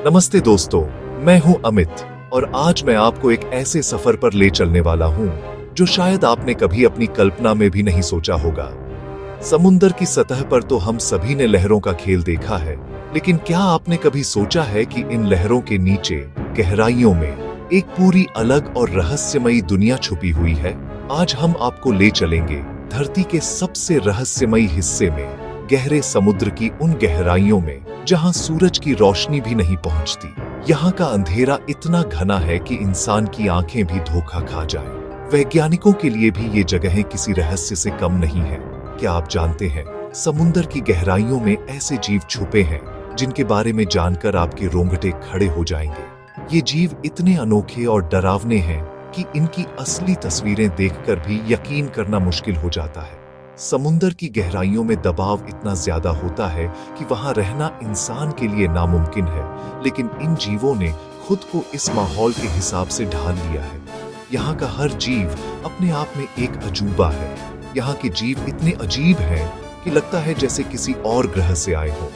नमस्ते दोस्तों, मैं हूं अमित और आज मैं आपको एक ऐसे सफर पर ले चलने वाला हूं जो शायद आपने कभी अपनी कल्पना में भी नहीं सोचा होगा। समुंदर की सतह पर तो हम सभी ने लहरों का खेल देखा है, लेकिन क्या आपने कभी सोचा है कि इन लहरों के नीचे गहराइयों में एक पूरी अलग और रहस्यमयी दुनिया छुपी हुई है। आज हम आपको ले चलेंगे धरती के सबसे रहस्यमयी हिस्से में, गहरे समुद्र की उन गहराइयों में जहां सूरज की रोशनी भी नहीं पहुंचती। यहाँ का अंधेरा इतना घना है कि इंसान की आंखें भी धोखा खा जाए। वैज्ञानिकों के लिए भी ये जगहें किसी रहस्य से कम नहीं है। क्या आप जानते हैं, समुद्र की गहराइयों में ऐसे जीव छुपे हैं जिनके बारे में जानकर आपके रोंगटे खड़े हो जाएंगे। ये जीव इतने अनोखे और डरावने हैं कि इनकी असली तस्वीरें देखकर भी यकीन करना मुश्किल हो जाता है। समुद्र की गहराइयों में दबाव इतना ज्यादा होता है कि वहां रहना इंसान के लिए नामुमकिन है, लेकिन इन जीवों ने खुद को इस माहौल के हिसाब से ढाल लिया है। यहाँ का हर जीव अपने आप में एक अजूबा है। यहाँ के जीव इतने अजीब हैं कि लगता है जैसे किसी और ग्रह से आए हों।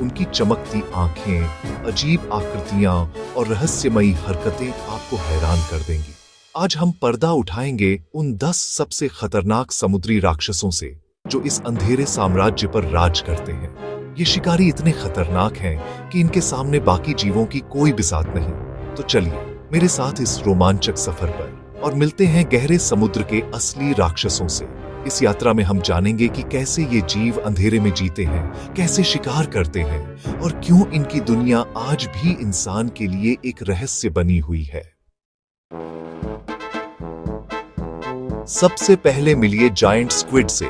उनकी चमकती आंखें, अजीब आकृतियां और रहस्यमयी हरकतें आपको हैरान कर देंगी। आज हम पर्दा उठाएंगे उन 10 सबसे खतरनाक समुद्री राक्षसों से जो इस अंधेरे साम्राज्य पर राज करते हैं। ये शिकारी इतने खतरनाक हैं कि इनके सामने बाकी जीवों की कोई बिसात नहीं। तो चलिए मेरे साथ इस रोमांचक सफर पर और मिलते हैं गहरे समुद्र के असली राक्षसों से। इस यात्रा में हम जानेंगे कि कैसे ये जीव अंधेरे में जीते हैं, कैसे शिकार करते हैं और क्यों इनकी दुनिया आज भी इंसान के लिए एक रहस्य बनी हुई है। सबसे पहले मिलिए जायंट स्क्विड से,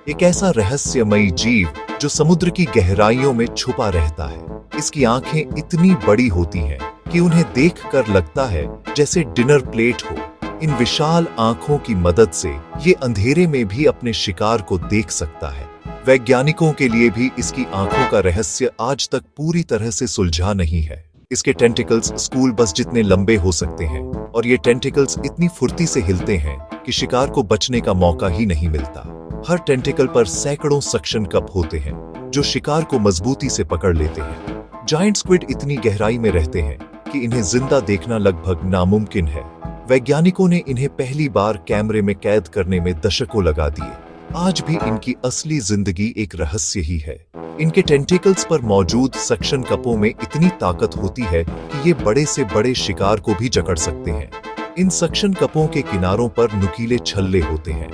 एक ऐसा रहस्यमयी जीव जो समुद्र की गहराइयों में छुपा रहता है। इसकी आंखें इतनी बड़ी होती हैं कि उन्हें देखकर लगता है जैसे डिनर प्लेट हो। इन विशाल आंखों की मदद से ये अंधेरे में भी अपने शिकार को देख सकता है। वैज्ञानिकों के लिए भी इसकी आंखों का रहस्य आज तक पूरी तरह से सुलझा नहीं है। इसके टेंटिकल्स स्कूल बस जितने लंबे हो सकते हैं और ये टेंटिकल्स इतनी फुर्ती से हिलते हैं कि शिकार को बचने का मौका ही नहीं मिलता। हर टेंटिकल पर सैकड़ों सक्शन कप होते हैं जो शिकार को मजबूती से पकड़ लेते हैं। जायंट स्क्विड इतनी गहराई में रहते हैं कि इन्हें जिंदा देखना लगभग नामुमकिन है। वैज्ञानिकों ने इन्हें पहली बार कैमरे में कैद करने में दशकों लगा दिए। आज भी इनकी असली जिंदगी एक रहस्य ही है। इनके टेंटिकल्स पर मौजूद सक्शन कपों में इतनी ताकत होती है कि ये बड़े से बड़े शिकार को भी जकड़ सकते हैं। इन सक्शन कपों के किनारों पर नुकीले छल्ले होते हैं।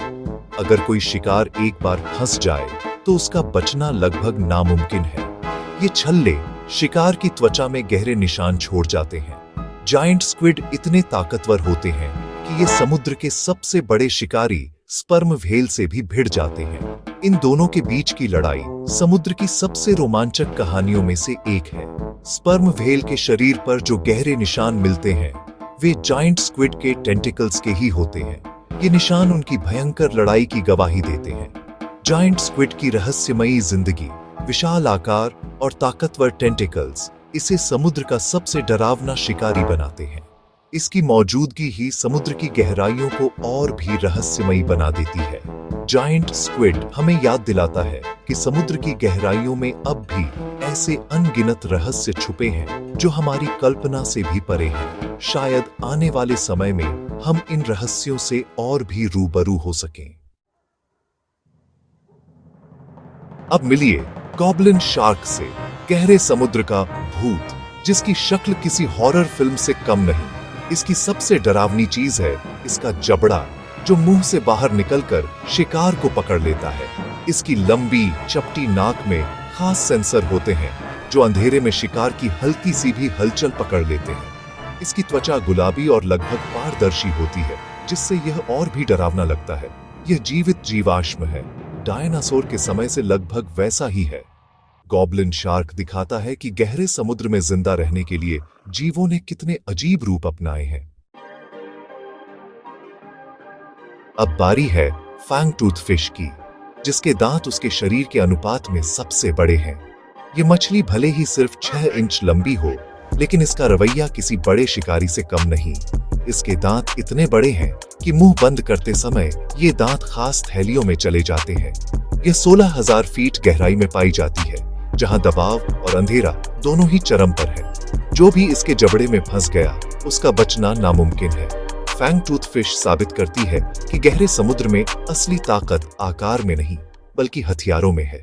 अगर कोई शिकार एक बार फंस जाए तो उसका बचना लगभग नामुमकिन है। ये छल्ले शिकार की त्वचा में गहरे निशान छोड़ जाते हैं। जायंट स्क्विड इतने ताकतवर होते हैं कि ये समुद्र के सबसे बड़े शिकारी स्पर्म व्हेल से भी भिड़ जाते हैं। इन दोनों के बीच की लड़ाई समुद्र की सबसे रोमांचक कहानियों में से एक है। स्पर्म व्हेल के शरीर पर जो गहरे निशान मिलते हैं वे जायंट स्क्विड के टेंटिकल्स के ही होते हैं। ये निशान उनकी भयंकर लड़ाई की गवाही देते हैं। जायंट स्क्विड की रहस्यमयी जिंदगी, विशाल आकार और ताकतवर टेंटिकल्स इसे समुद्र का सबसे डरावना शिकारी बनाते हैं। इसकी मौजूदगी ही समुद्र की गहराइयों को और भी रहस्यमयी बना देती है। जायंट स्क्विड हमें याद दिलाता है कि समुद्र की गहराइयों में अब भी ऐसे अनगिनत रहस्य छुपे हैं जो हमारी कल्पना से भी परे हैं। शायद आने वाले समय में हम इन रहस्यों से और भी रूबरू हो सकें। अब मिलिए गॉब्लिन शार्क से, गहरे समुद्र का भूत जिसकी शक्ल किसी हॉरर फिल्म से कम नहीं। इसकी सबसे डरावनी चीज है इसका जबड़ा जो मुंह से बाहर निकलकर शिकार को पकड़ लेता है। इसकी लंबी चपटी नाक में खास सेंसर होते हैं जो अंधेरे में शिकार की हल्की सी भी हलचल पकड़ लेते हैं। इसकी त्वचा गुलाबी और लगभग पारदर्शी होती है जिससे यह और भी डरावना लगता है। यह जीवित जीवाश्म है, डायनासोर के समय से लगभग वैसा ही है। गॉब्लिन शार्क दिखाता है कि गहरे समुद्र में जिंदा रहने के लिए जीवों ने कितने अजीब रूप अपनाए हैं। अब बारी है फैंग टूथ फिश की, जिसके दांत उसके शरीर के अनुपात में सबसे बड़े हैं। ये मछली भले ही सिर्फ 6 इंच लंबी हो, लेकिन इसका रवैया किसी बड़े शिकारी से कम नहीं। इसके दांत इतने बड़े हैं कि मुंह बंद करते समय ये दांत खास थैलियों में चले जाते हैं। यह 16,000 फीट गहराई में पाई जाती है, जहां दबाव और अंधेरा दोनों ही चरम पर है। जो भी इसके जबड़े में फंस गया उसका बचना नामुमकिन है। फैंगटूथ फिश साबित करती है कि गहरे समुद्र में असली ताकत आकार में नहीं बल्कि हथियारों में है।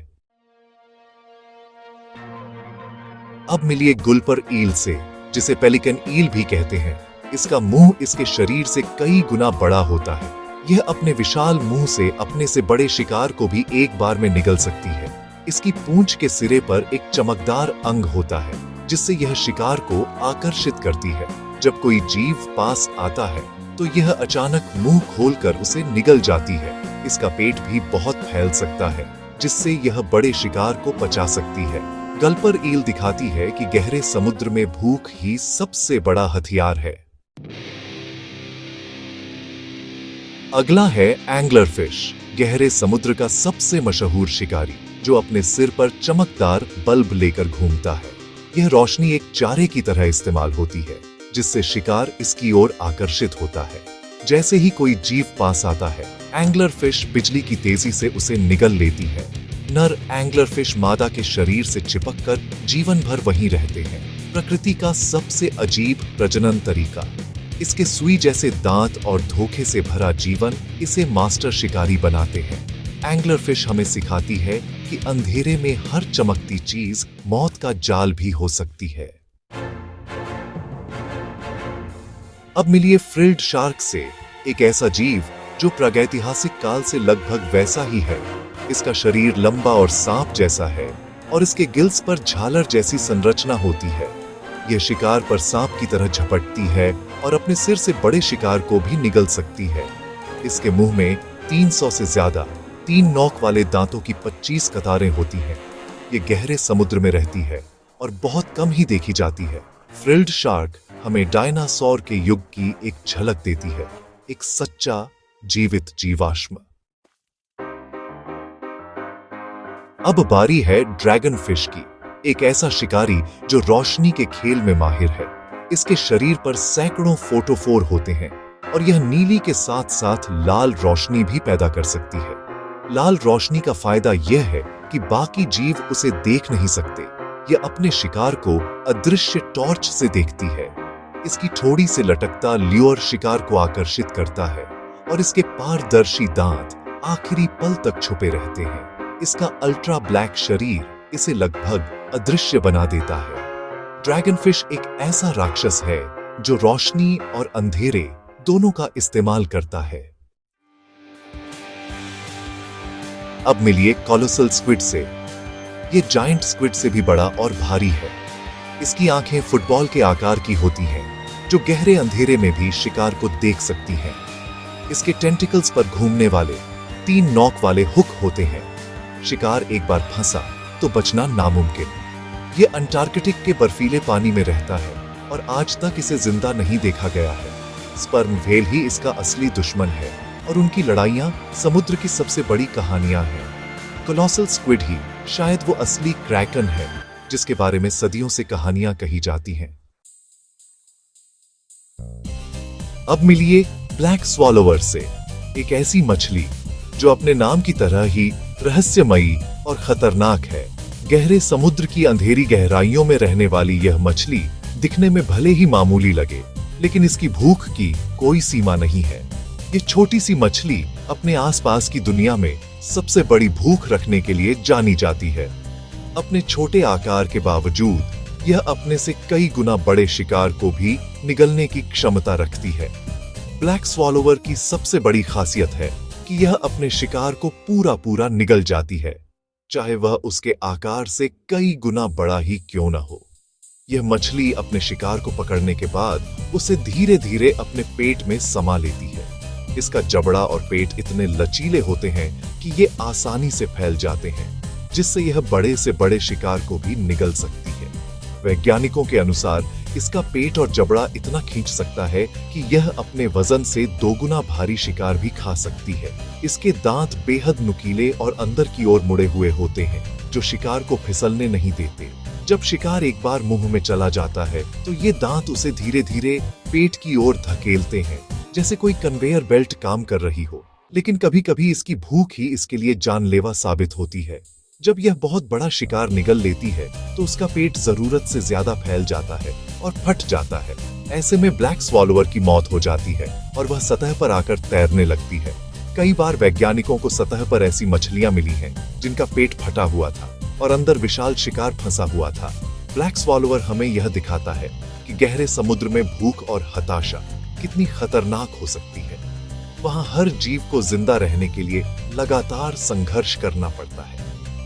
अब मिलिए गुलपर ईल से, जिसे पेलिकन ईल भी कहते हैं। इसका मुंह इसके शरीर से कई गुना बड़ा होता है। यह अपने विशाल मुंह से अपने से बड़े शिकार को भी एक बार में निगल सकती है। इसकी पूंछ के सिरे पर एक चमकदार अंग होता है जिससे यह शिकार को आकर्षित करती है। जब कोई जीव पास आता है तो यह अचानक मुंह खोलकर उसे निगल जाती है। इसका पेट भी बहुत फैल सकता है जिससे यह बड़े शिकार को पचा सकती है। गल्पर ईल दिखाती है कि गहरे समुद्र में भूख ही सबसे बड़ा हथियार है। अगला है एंगलर फिश, गहरे समुद्र का सबसे मशहूर शिकारी जो अपने सिर पर चमकदार बल्ब लेकर घूमता है। यह रोशनी एक चारे की तरह इस्तेमाल होती है जिससे शिकार इसकी ओर आकर्षित होता है। जैसे ही कोई जीव पास आता है, एंगलर फिश बिजली की तेजी से उसे निगल लेती है। नर एंगलर फिश मादा के शरीर से चिपककर जीवन भर वहीं रहते हैं। प्रकृति का सबसे अजीब प्रजनन तरीका। इसके सुई जैसे दांत और धोखे से भरा जीवन इसे मास्टर शिकारी बनाते हैं। एंगलर फिश हमें सिखाती है कि अंधेरे में हर चमकती चीज मौत का जाल भी हो सकती है। अब मिलिए फ्रिल्ड शार्क से, एक ऐसा जीव जो प्रागैतिहासिक काल से लगभग वैसा ही है। इसका शरीर लंबा और सांप जैसा है और इसके गिल्स पर झालर जैसी संरचना होती है। यह शिकार पर सांप की तरह झपटती है और अपने सिर से बड़े शिकार को भी निगल सकती है। इसके मुंह में 300 से ज्यादा 3 नोक वाले दांतों की 25 कतारें होती हैं। ये गहरे समुद्र में रहती है और बहुत कम ही देखी जाती है। फ्रिल्ड शार्क हमें डायनासोर के युग की एक झलक देती है, एक सच्चा जीवित जीवाश्म। अब बारी है ड्रैगन फिश की, एक ऐसा शिकारी जो रोशनी के खेल में माहिर है। इसके शरीर पर सैकड़ों फोटोफोर होते हैं और यह नीली के साथ साथ लाल रोशनी भी पैदा कर सकती है। लाल रोशनी का फायदा यह है कि बाकी जीव उसे देख नहीं सकते। यह अपने शिकार को अदृश्य टॉर्च से देखती है। इसकी ठोड़ी से लटकता ल्यूर शिकार को आकर्षित करता है और इसके पारदर्शी दांत आखिरी पल तक छुपे रहते हैं। इसका अल्ट्रा ब्लैक शरीर इसे लगभग अदृश्य बना देता है। ड्रैगन फिश एक ऐसा राक्षस है जो रोशनी और अंधेरे दोनों का इस्तेमाल करता है। अब मिलिए कोलोसल स्क्विड से। ये जायंट स्क्विड से भी बड़ा और भारी है। इसकी आंखें फुटबॉल के आकार की होती हैं, जो गहरे अंधेरे में भी शिकार को देख सकती हैं। इसके टेंटिकल्स पर घूमने वाले 3 नोक वाले हुक होते हैं। शिकार एक बार फंसा तो बचना नामुमकिन। ये अंटार्कटिक के बर्फीले पानी में रहता है और आज तक इसे जिंदा नहीं देखा गया है। स्पर्म व्हेल ही इसका असली दुश्मन है और उनकी लड़ाइयां समुद्र की सबसे बड़ी कहानियां हैं। कोलोसल स्क्विड ही शायद वो असली क्रैकन है जिसके बारे में सदियों से कहानियां कही जाती हैं। अब मिलिए ब्लैक स्वॉलोवर से, एक ऐसी मछली जो अपने नाम की तरह ही रहस्यमयी और खतरनाक है। गहरे समुद्र की अंधेरी गहराइयों में रहने वाली यह मछली दिखने में भले ही मामूली लगे, लेकिन इसकी भूख की कोई सीमा नहीं है। ये छोटी सी मछली अपने आसपास की दुनिया में सबसे बड़ी भूख रखने के लिए जानी जाती है। अपने छोटे आकार के बावजूद यह अपने से कई गुना बड़े शिकार को भी निगलने की क्षमता रखती है। ब्लैक स्वॉलोवर की सबसे बड़ी खासियत है कि यह अपने शिकार को पूरा पूरा निगल जाती है, चाहे वह उसके आकार से कई गुना बड़ा ही क्यों न हो। यह मछली अपने शिकार को पकड़ने के बाद उसे धीरे धीरे अपने पेट में समा लेती है। इसका जबड़ा और पेट इतने लचीले होते हैं कि ये आसानी से फैल जाते हैं, जिससे यह बड़े से बड़े शिकार को भी निगल सकती है। वैज्ञानिकों के अनुसार इसका पेट और जबड़ा इतना खींच सकता है कि यह अपने वजन से 2 गुना भारी शिकार भी खा सकती है। इसके दांत बेहद नुकीले और अंदर की ओर मुड़े हुए होते हैं, जो शिकार को फिसलने नहीं देते। जब शिकार एक बार मुंह में चला जाता है तो ये दांत उसे धीरे धीरे पेट की ओर धकेलते हैं, जैसे कोई कन्वेयर बेल्ट काम कर रही हो। लेकिन कभी कभी इसकी भूख ही इसके लिए जानलेवा साबित होती है। जब यह बहुत बड़ा शिकार निगल लेती है तो उसका पेट जरूरत से ज्यादा फैल जाता है और फट जाता है। ऐसे में ब्लैक स्वॉलोअर की मौत हो जाती है और वह सतह पर आकर तैरने लगती है। कई बार वैज्ञानिकों को सतह पर ऐसी मछलियां मिली हैं जिनका पेट फटा हुआ था और अंदर विशाल शिकार फंसा हुआ था। ब्लैक स्वॉलोअर हमें यह दिखाता है कि गहरे समुद्र में भूख और हताशा कितनी खतरनाक हो सकती है। वहां हर जीव को जिंदा रहने के लिए लगातार संघर्ष करना पड़ता है।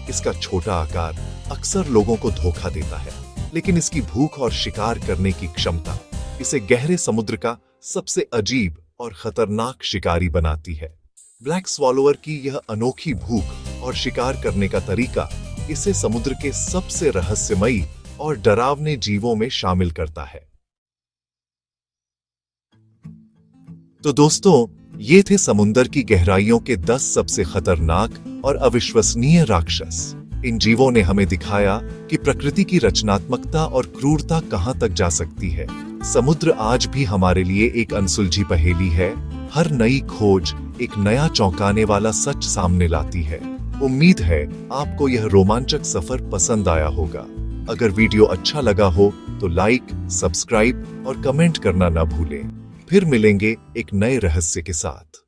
इसका छोटा आकार अक्सर लोगों को धोखा देता है, लेकिन इसकी भूख और शिकार करने की क्षमता इसे गहरे समुद्र का सबसे अजीब और खतरनाक शिकारी बनाती है। ब्लैक स्वॉलोअर की यह अनोखी भूख और शिकार करने का तरीका इसे समुद्र के सबसे रहस्यमयी और डरावने जीवों में शामिल करता है। तो दोस्तों, ये थे समुद्र की गहराइयों के 10 सबसे खतरनाक और अविश्वसनीय राक्षस। इन जीवों ने हमें दिखाया कि प्रकृति की रचनात्मकता और क्रूरता कहां तक जा सकती है। समुद्र आज भी हमारे लिए एक अनसुलझी पहेली है। हर नई खोज एक नया चौंकाने वाला सच सामने लाती है। उम्मीद है आपको यह रोमांचक सफर पसंद आया होगा। अगर वीडियो अच्छा लगा हो तो लाइक, सब्सक्राइब और कमेंट करना न भूलें। फिर मिलेंगे एक नए रहस्य के साथ।